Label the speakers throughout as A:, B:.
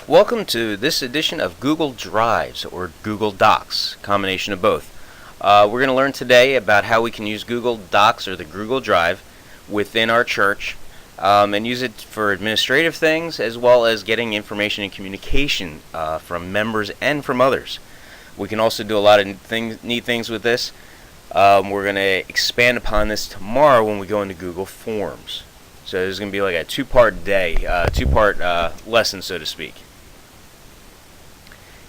A: Welcome to this edition of Google Drives or Google Docs, combination of both. We're going to learn today about how we can use Google Docs or the Google Drive within our church and use it for administrative things as well as getting information and communication from members and from others. We can also do a lot of neat things with this. We're going to expand upon this tomorrow when we go into Google Forms. So there's going to be like a two-part lesson, so to speak.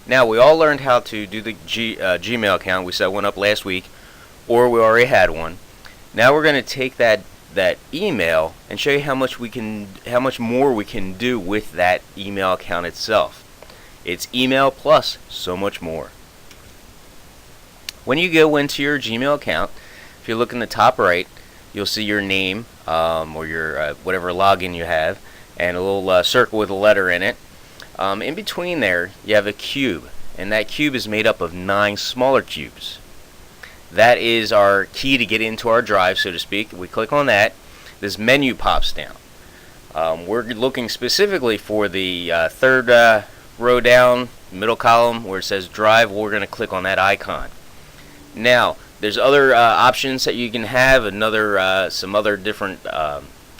A: Now, we all learned how to do the Gmail account. We set one up last week, or we already had one. Now we're going to take that email and show you how much more we can do with that email account itself. It's email plus so much more. When you go into your Gmail account, if you look in the top right, you'll see your name or your whatever login you have, and a little circle with a letter in it. In between there, you have a cube, and that cube is made up of 9 smaller cubes. That is our key to get into our drive, so to speak. We click on that. This menu pops down. We're looking specifically for the third row down, middle column, where it says Drive. We're going to click on that icon. Now, there's other options that you can have, some other different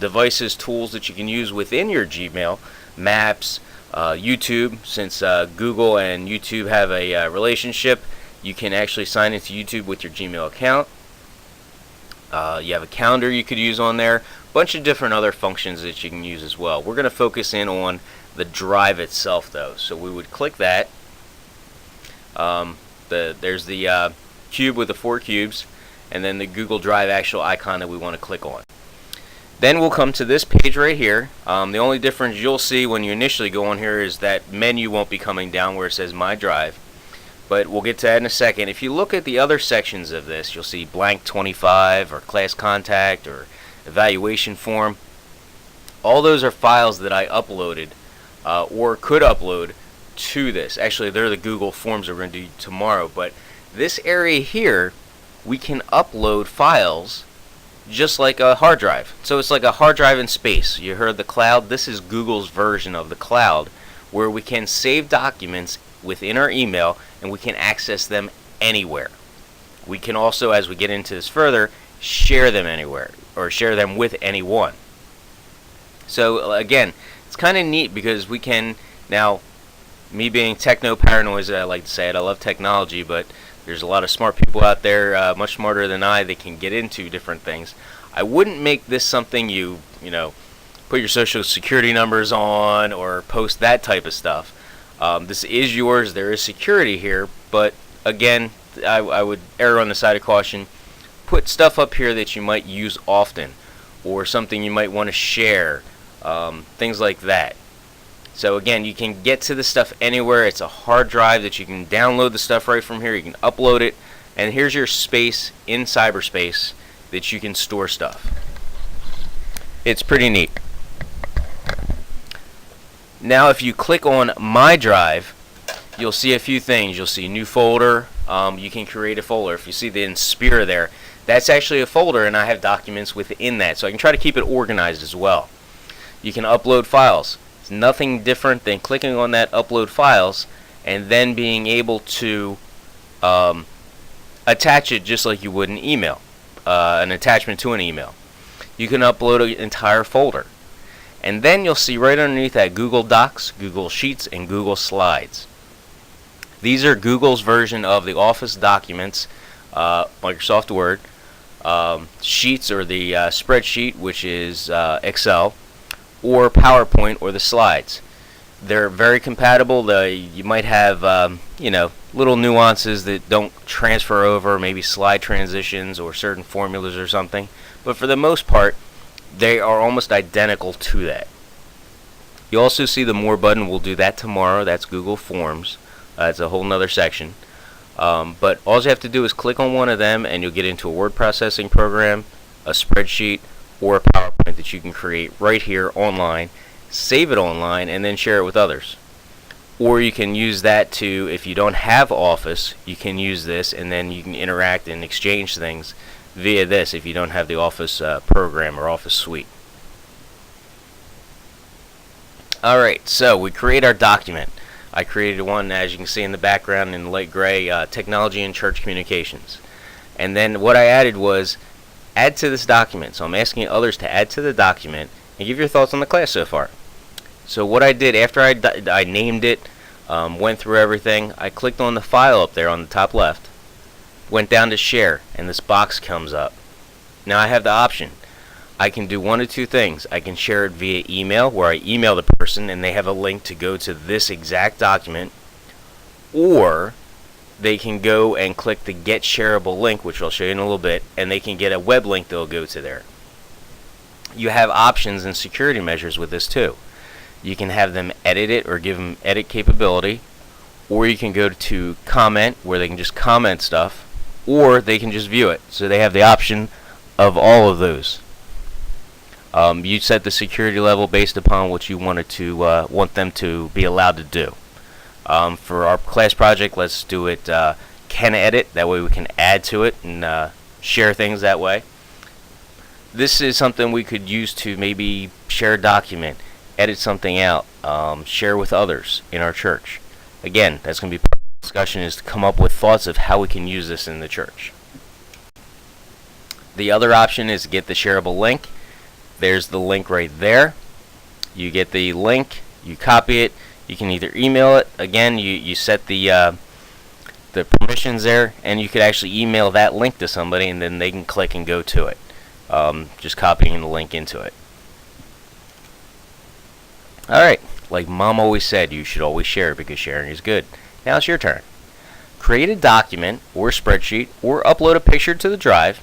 A: devices, tools that you can use within your Gmail, Maps, YouTube. Since Google and YouTube have a relationship, you can actually sign into YouTube with your Gmail account. You have a calendar you could use on there, a bunch of different other functions that you can use as well. We're going to focus in on the drive itself, though. So we would click that. There's the cube with the 4 cubes, and then the Google Drive actual icon that we want to click on. Then we'll come to this page right here. The only difference you'll see when you initially go on here is that menu won't be coming down where it says My Drive, but we'll get to that in a second. If you look at the other sections of this, you'll see blank 25 or class contact or evaluation form. All those are files that I uploaded or could upload to this. Actually, they're the Google Forms we're going to do tomorrow, but this area here, we can upload files just like a hard drive. So it's like a hard drive in space. You heard the cloud. This is Google's version of the cloud, where we can save documents within our email and we can access them anywhere. We can also, as we get into this further, share them anywhere or share them with anyone. So again, it's kind of neat because we can now, me being techno-paranoid as I like to say it, I love technology, but there's a lot of smart people out there, much smarter than I, that can get into different things. I wouldn't make this something you put your social security numbers on or post that type of stuff. This is yours. There is security here, but again, I would err on the side of caution. Put stuff up here that you might use often or something you might want to share, things like that. So again, you can get to the stuff anywhere. It's a hard drive that you can download the stuff right from here. You can upload it, and here's your space in cyberspace that you can store stuff. It's pretty neat. Now, if you click on My Drive, you'll see a few things. You'll see new folder. You can create a folder. If you see the Inspira there, that's actually a folder, and I have documents within that, so I can try to keep it organized as well. You can upload files. It's nothing different than clicking on that upload files and then being able to attach it just like you would an email, an attachment to an email. You can upload an entire folder. And then you'll see right underneath that Google Docs, Google Sheets, and Google Slides. These are Google's version of the Office documents, Microsoft Word, Sheets or the spreadsheet, which is Excel, or PowerPoint or the slides. They're very compatible. You might have little nuances that don't transfer over, maybe slide transitions or certain formulas or something, but for the most part they are almost identical to that. You also see the More button. We'll do that tomorrow. That's Google Forms. It's a whole nother section, but all you have to do is click on one of them and you'll get into a word processing program, a spreadsheet, or a PowerPoint that you can create right here online, save it online, and then share it with others. Or you can use that to, if you don't have Office, you can use this and then you can interact and exchange things via this if you don't have the Office program or Office suite. Alright, so we create our document. I created one, as you can see in the background in light gray, Technology and Church Communications. And then what I added was add to this document. So I'm asking others to add to the document and give your thoughts on the class so far. So what I did after I named it, went through everything, I clicked on the file up there on the top left, went down to share, and this box comes up. Now I have the option. I can do one of two things. I can share it via email, where I email the person and they have a link to go to this exact document, or they can go and click the Get Shareable link, which I'll show you in a little bit, and they can get a web link that'll go to there. You have options and security measures with this too. You can have them edit it or give them edit capability, or you can go to comment, where they can just comment stuff, or they can just view it. So they have the option of all of those. You set the security level based upon what you want them to be allowed to do. For our class project, let's do it can edit. That way we can add to it and share things that way. This is something we could use to maybe share a document, edit something out, share with others in our church. Again, that's going to be part of the discussion, is to come up with thoughts of how we can use this in the church. The other option is to get the shareable link. There's the link right there. You get the link, you copy it, you can either email it. Again, you set the permissions there, and you could actually email that link to somebody and then they can click and go to it. Just copying the link into it. Alright, like Mom always said, you should always share because sharing is good. Now it's your turn. Create a document or spreadsheet or upload a picture to the drive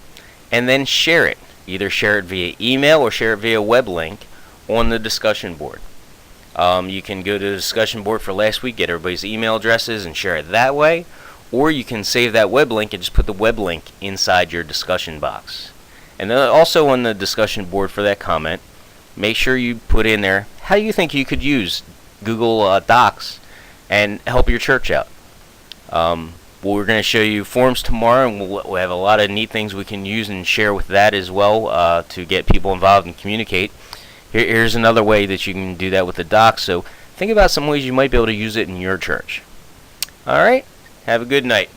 A: and then share it. Either share it via email or share it via web link on the discussion board. You can go to the discussion board for last week, get everybody's email addresses and share it that way, or you can save that web link and just put the web link inside your discussion box. And then also on the discussion board for that comment, make sure you put in there how you think you could use Google Docs and help your church out. We're going to show you forms tomorrow, and we'll have a lot of neat things we can use and share with that as well to get people involved and communicate. Here's another way that you can do that with the docs. So think about some ways you might be able to use it in your church. Alright, have a good night.